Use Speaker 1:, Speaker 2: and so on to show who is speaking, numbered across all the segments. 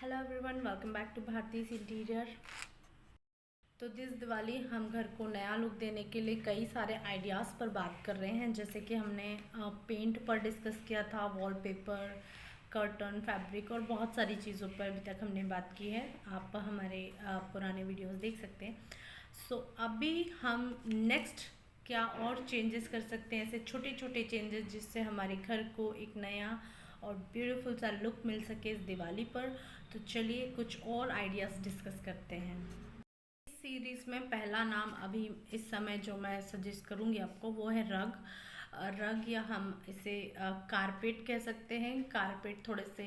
Speaker 1: Hello everyone, welcome back to भारतीज interior. तो this Diwali हम घर को नया लुक देने के लिए कई सारे आइडियाज़ पर बात कर रहे हैं। जैसे कि हमने पेंट पर डिस्कस किया था, वॉलपेपर, कर्टन, फैब्रिक और बहुत सारी चीज़ों पर अभी तक हमने बात की है। आप हमारे पुराने वीडियोस देख सकते हैं। सो अभी हम नेक्स्ट क्या और चेंजेस कर सकते हैं, ऐसे छोटे छोटे चेंजेस जिससे हमारे घर को एक नया और ब्यूटीफुल सा लुक मिल सके इस दिवाली पर। तो चलिए कुछ और आइडियाज़ डिस्कस करते हैं। इस सीरीज़ में पहला नाम अभी इस समय जो मैं सजेस्ट करूँगी आपको वो है रग। रग या हम इसे कारपेट कह सकते हैं। कारपेट थोड़े से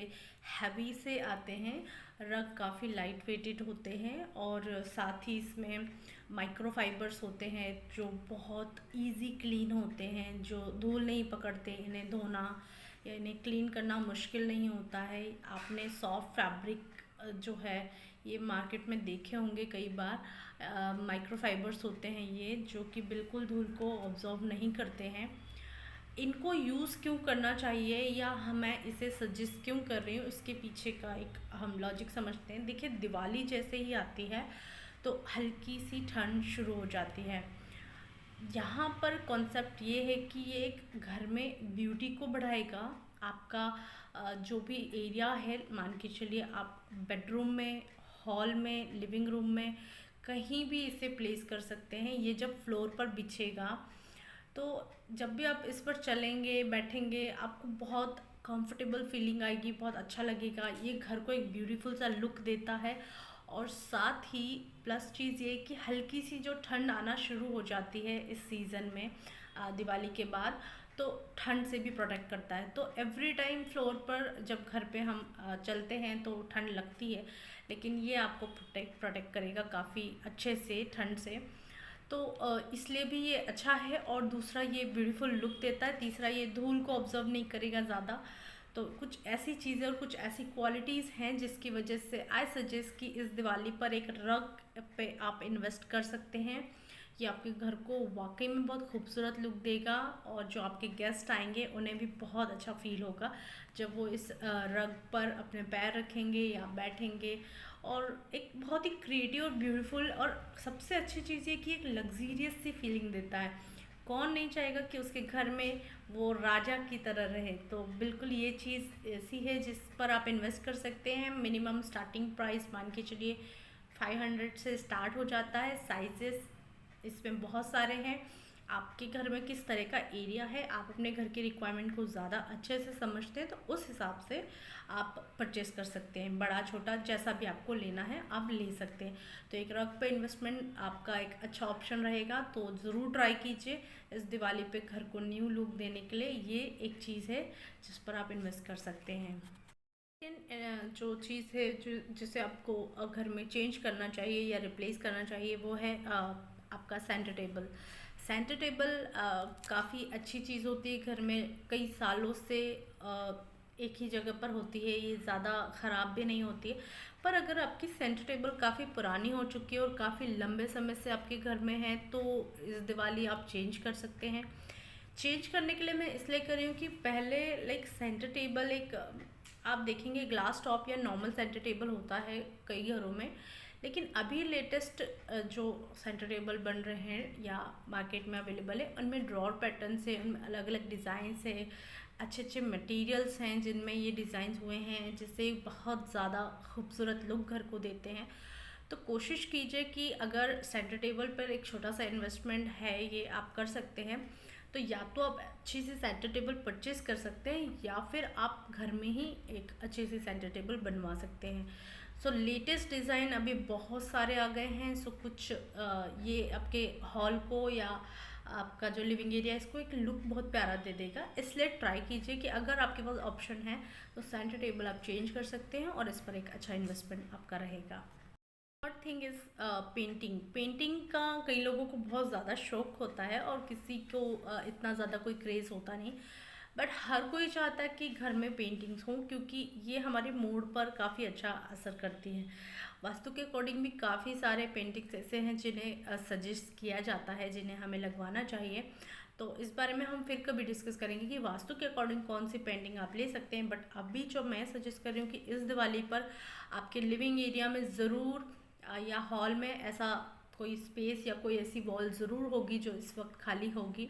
Speaker 1: हैवी से आते हैं, रग काफ़ी लाइट वेटेड होते हैं और साथ ही इसमें माइक्रोफाइबर्स होते हैं जो बहुत इजी क्लीन होते हैं, जो धूल नहीं पकड़ते। इन्हें धोना या इन्हें क्लीन करना मुश्किल नहीं होता है। आपने सॉफ्ट फैब्रिक जो है ये मार्केट में देखे होंगे कई बार। माइक्रोफाइबर्स होते हैं ये, जो कि बिल्कुल धूल को ऑब्जॉर्व नहीं करते हैं। इनको यूज़ क्यों करना चाहिए या मैं इसे सजेस्ट क्यों कर रही हूँ, इसके पीछे का एक हम लॉजिक समझते हैं। देखिए, दिवाली जैसे ही आती है तो हल्की सी ठंड शुरू हो जाती है। यहाँ पर कॉन्सेप्ट ये है कि ये एक घर में ब्यूटी को बढ़ाएगा। आपका जो भी एरिया है, मान के चलिए आप बेडरूम में, हॉल में, लिविंग रूम में, कहीं भी इसे प्लेस कर सकते हैं। ये जब फ्लोर पर बिछेगा तो जब भी आप इस पर चलेंगे, बैठेंगे, आपको बहुत कंफर्टेबल फीलिंग आएगी, बहुत अच्छा लगेगा। ये घर को एक ब्यूटीफुल सा लुक देता है। और साथ ही प्लस चीज़ ये कि हल्की सी जो ठंड आना शुरू हो जाती है इस सीज़न में, दिवाली के बाद, तो ठंड से भी प्रोटेक्ट करता है। तो एवरी टाइम फ्लोर पर जब घर पे हम चलते हैं तो ठंड लगती है, लेकिन ये आपको प्रोटेक्ट करेगा काफ़ी अच्छे से ठंड से। तो इसलिए भी ये अच्छा है। और दूसरा, ये ब्यूटीफुल लुक देता है। तीसरा, ये धूल को ऑब्जर्व नहीं करेगा ज़्यादा। तो कुछ ऐसी चीज़ें और कुछ ऐसी क्वालिटीज़ हैं जिसकी वजह से आई सजेस्ट कि इस दिवाली पर एक रग पे आप इन्वेस्ट कर सकते हैं। ये आपके घर को वाकई में बहुत खूबसूरत लुक देगा और जो आपके गेस्ट आएंगे उन्हें भी बहुत अच्छा फील होगा जब वो इस रग पर अपने पैर रखेंगे या बैठेंगे। और एक बहुत ही क्रिएटिव और ब्यूटीफुल, और सबसे अच्छी चीज़ ये कि एक लग्जीरियस सी फीलिंग देता है। कौन नहीं चाहेगा कि उसके घर में वो राजा की तरह रहे। तो बिल्कुल ये चीज़ ऐसी है जिस पर आप इन्वेस्ट कर सकते हैं। मिनिमम स्टार्टिंग प्राइस मान के चलिए 500 से स्टार्ट हो जाता है। साइजेस इसमें बहुत सारे हैं। आपके घर में किस तरह का एरिया है, आप अपने घर की रिक्वायरमेंट को ज़्यादा अच्छे से समझते हैं, तो उस हिसाब से आप परचेस कर सकते हैं। बड़ा छोटा जैसा भी आपको लेना है आप ले सकते हैं। तो एक रग पे इन्वेस्टमेंट आपका एक अच्छा ऑप्शन रहेगा, तो ज़रूर ट्राई कीजिए इस दिवाली पे घर को न्यू लुक देने के लिए। ये एक चीज़ है जिस पर आप इन्वेस्ट कर सकते हैं। लेकिन जो चीज़ है जिसे आपको घर में चेंज करना चाहिए या रिप्लेस करना चाहिए वो है आपका सेंटर टेबल। सेंटर टेबल काफ़ी अच्छी चीज़ होती है। घर में कई सालों से एक ही जगह पर होती है, ये ज़्यादा ख़राब भी नहीं होती है। पर अगर आपकी सेंटर टेबल काफ़ी पुरानी हो चुकी है और काफ़ी लंबे समय से आपके घर में है, तो इस दिवाली आप चेंज कर सकते हैं। चेंज करने के लिए मैं इसलिए कर रही हूँ कि पहले लाइक सेंटर टेबल एक आप देखेंगे ग्लास टॉप या नॉर्मल सेंटर टेबल होता है कई घरों में। लेकिन अभी लेटेस्ट जो सेंटर टेबल बन रहे हैं या मार्केट में अवेलेबल है, उनमें ड्रॉर पैटर्न्स है, उनमें अलग अलग डिज़ाइंस है, अच्छे अच्छे मटेरियल्स हैं जिनमें ये डिज़ाइंस हुए हैं, जिससे बहुत ज़्यादा खूबसूरत लुक घर को देते हैं। तो कोशिश कीजिए कि अगर सेंटर टेबल पर एक छोटा सा इन्वेस्टमेंट है ये आप कर सकते हैं, तो या तो आप अच्छी सी सेंटर टेबल परचेज़ कर सकते हैं या फिर आप घर में ही एक अच्छी सी सेंटर टेबल बनवा सकते हैं। सो लेटेस्ट डिज़ाइन अभी बहुत सारे आ गए हैं। सो कुछ ये आपके हॉल को या आपका जो लिविंग एरिया है इसको एक लुक बहुत प्यारा दे देगा। इसलिए ट्राई कीजिए कि अगर आपके पास ऑप्शन है तो सेंटर टेबल आप चेंज कर सकते हैं और इस पर एक अच्छा इन्वेस्टमेंट आपका रहेगा। और थिंग इज़ पेंटिंग। पेंटिंग का कई लोगों को बहुत ज़्यादा शौक होता है और किसी को इतना ज़्यादा कोई क्रेज़ होता नहीं। बट हर कोई चाहता है कि घर में पेंटिंग्स हों, क्योंकि ये हमारे मूड पर काफ़ी अच्छा असर करती हैं। वास्तु के अकॉर्डिंग भी काफ़ी सारे पेंटिंग्स ऐसे हैं जिन्हें सजेस्ट किया जाता है, जिन्हें हमें लगवाना चाहिए। तो इस बारे में हम फिर कभी डिस्कस करेंगे कि वास्तु के अकॉर्डिंग कौन सी पेंटिंग आप ले सकते हैं। बट अभी जो मैं सजेस्ट कर रही हूँ कि इस दिवाली पर आपके लिविंग एरिया में ज़रूर या हॉल में ऐसा कोई स्पेस या कोई ऐसी वॉल ज़रूर होगी जो इस वक्त खाली होगी,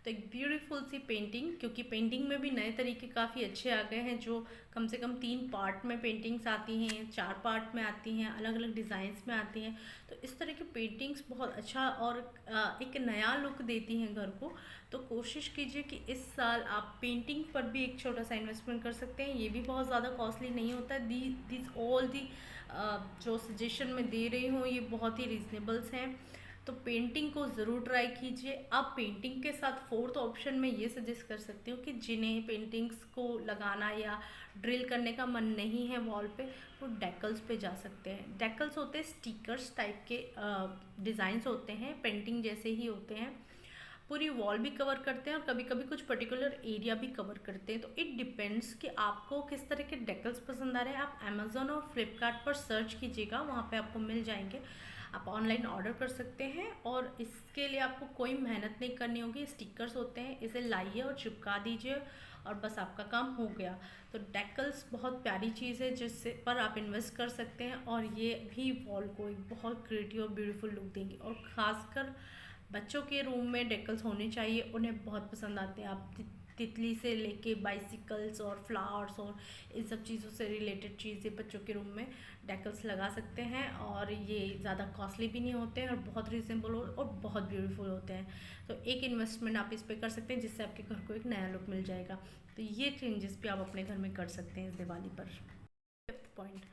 Speaker 1: तो एक ब्यूटीफुल सी पेंटिंग, क्योंकि पेंटिंग में भी नए तरीके काफ़ी अच्छे आ गए हैं जो कम से कम 3 पार्ट में पेंटिंग्स आती हैं, 4 पार्ट में आती हैं, अलग अलग डिज़ाइंस में आती हैं। तो इस तरह की पेंटिंग्स बहुत अच्छा और एक नया लुक देती हैं घर को। तो कोशिश कीजिए कि इस साल आप पेंटिंग पर भी एक छोटा सा इन्वेस्टमेंट कर सकते हैं। ये भी बहुत ज़्यादा कॉस्टली नहीं होता है। दिस ऑल दी जो सजेशन मैं दे रही हूँ ये बहुत ही रीजनेबल्स हैं। तो पेंटिंग को ज़रूर ट्राई कीजिए। अब पेंटिंग के साथ फोर्थ ऑप्शन में ये सजेस्ट कर सकती हूँ कि जिन्हें पेंटिंग्स को लगाना या ड्रिल करने का मन नहीं है वॉल पे, वो डेकल्स पे जा सकते हैं। डेकल्स होते हैं स्टिकर्स टाइप के डिज़ाइंस होते हैं, पेंटिंग जैसे ही होते हैं, पूरी वॉल भी कवर करते हैं और कभी कभी कुछ पर्टिकुलर एरिया भी कवर करते हैं। तो इट डिपेंड्स कि आपको किस तरह के डेकल्स पसंद आ रहे हैं। आप अमेज़ॉन और फ्लिपकार्ट पर सर्च कीजिएगा, वहाँ पे आपको मिल जाएंगे। आप ऑनलाइन ऑर्डर कर सकते हैं और इसके लिए आपको कोई मेहनत नहीं करनी होगी। स्टिकर्स होते हैं, इसे लाइए और चिपका दीजिए और बस आपका काम हो गया। तो डेकल्स बहुत प्यारी चीज़ है जिससे पर आप इन्वेस्ट कर सकते हैं और ये भी वॉल को एक बहुत क्रिएटिव और ब्यूटीफुल लुक देंगे। और ख़ासकर बच्चों के रूम में डेकल्स होने चाहिए, उन्हें बहुत पसंद आते हैं। आप तितली से लेके बाइसिकल्स और फ्लावर्स और इन सब चीज़ों से रिलेटेड चीज़ें बच्चों के रूम में डेकल्स लगा सकते हैं और ये ज़्यादा कॉस्टली भी नहीं होते हैं और बहुत रीजनेबल और बहुत ब्यूटीफुल होते हैं। तो एक इन्वेस्टमेंट आप इस पर कर सकते हैं जिससे आपके घर को एक नया लुक मिल जाएगा। तो ये चेंजेस भी आप अपने घर में कर सकते हैं इस दिवाली पर। फिफ्थ पॉइंट,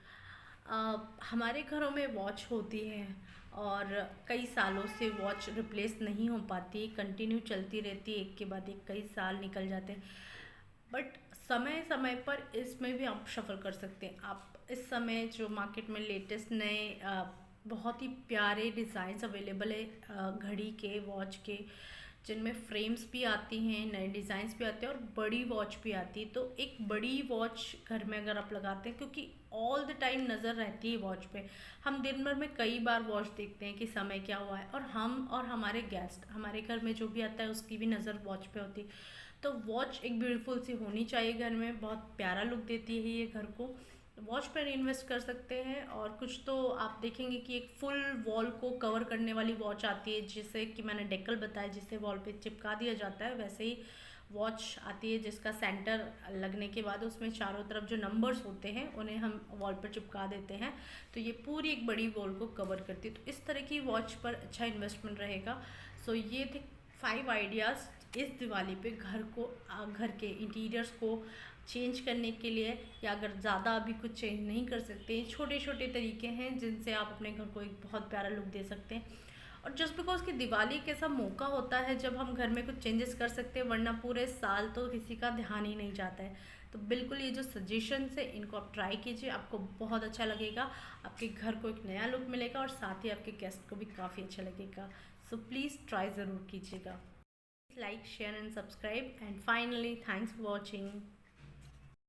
Speaker 1: हमारे घरों में वॉच होती है और कई सालों से वॉच रिप्लेस नहीं हो पाती, कंटिन्यू चलती रहती है, एक के बाद एक कई साल निकल जाते हैं। बट समय समय पर इसमें भी आप शफल कर सकते हैं। आप इस समय जो मार्केट में लेटेस्ट नए बहुत ही प्यारे डिज़ाइंस अवेलेबल है घड़ी के, वॉच के, जिनमें फ्रेम्स भी आती हैं, नए डिज़ाइंस भी आते हैं और बड़ी वॉच भी आती है। तो एक बड़ी वॉच घर में अगर आप लगाते हैं, क्योंकि ऑल द टाइम नज़र रहती है वॉच पे, हम दिन भर में कई बार वॉच देखते हैं कि समय क्या हुआ है, और हम और हमारे गेस्ट, हमारे घर में जो भी आता है उसकी भी नज़र वॉच पे होती है। तो वॉच एक ब्यूटीफुल सी होनी चाहिए घर में, बहुत प्यारा लुक देती है ये घर को। वॉच पर इन्वेस्ट कर सकते हैं। और कुछ तो आप देखेंगे कि एक फुल वॉल को कवर करने वाली वॉच आती है, जिसे कि मैंने डेकल बताया, जिसे वॉल पे चिपका दिया जाता है। वैसे ही वॉच आती है जिसका सेंटर लगने के बाद उसमें चारों तरफ जो नंबर्स होते हैं उन्हें हम वॉल पर चिपका देते हैं। तो ये पूरी एक बड़ी वॉल को कवर करती है। तो इस तरह की वॉच पर अच्छा इन्वेस्टमेंट रहेगा। सो ये थे 5 आइडियाज़ इस दिवाली पे घर को, घर के इंटीरियर्स को चेंज करने के लिए, या अगर ज़्यादा अभी कुछ चेंज नहीं कर सकते, छोटे छोटे तरीके हैं जिनसे आप अपने घर को एक बहुत प्यारा लुक दे सकते हैं। और जस्ट बिकॉज कि दिवाली एक ऐसा मौका होता है जब हम घर में कुछ चेंजेस कर सकते हैं, वरना पूरे साल तो किसी का ध्यान ही नहीं जाता है। तो बिल्कुल ये जो सजेशंस है इनको आप ट्राई कीजिए, आपको बहुत अच्छा लगेगा, आपके घर को एक नया लुक मिलेगा और साथ ही आपके गेस्ट को भी काफ़ी अच्छा लगेगा। सो प्लीज़ ट्राई ज़रूर कीजिएगा। Like, share and subscribe, and finally thanks for watching.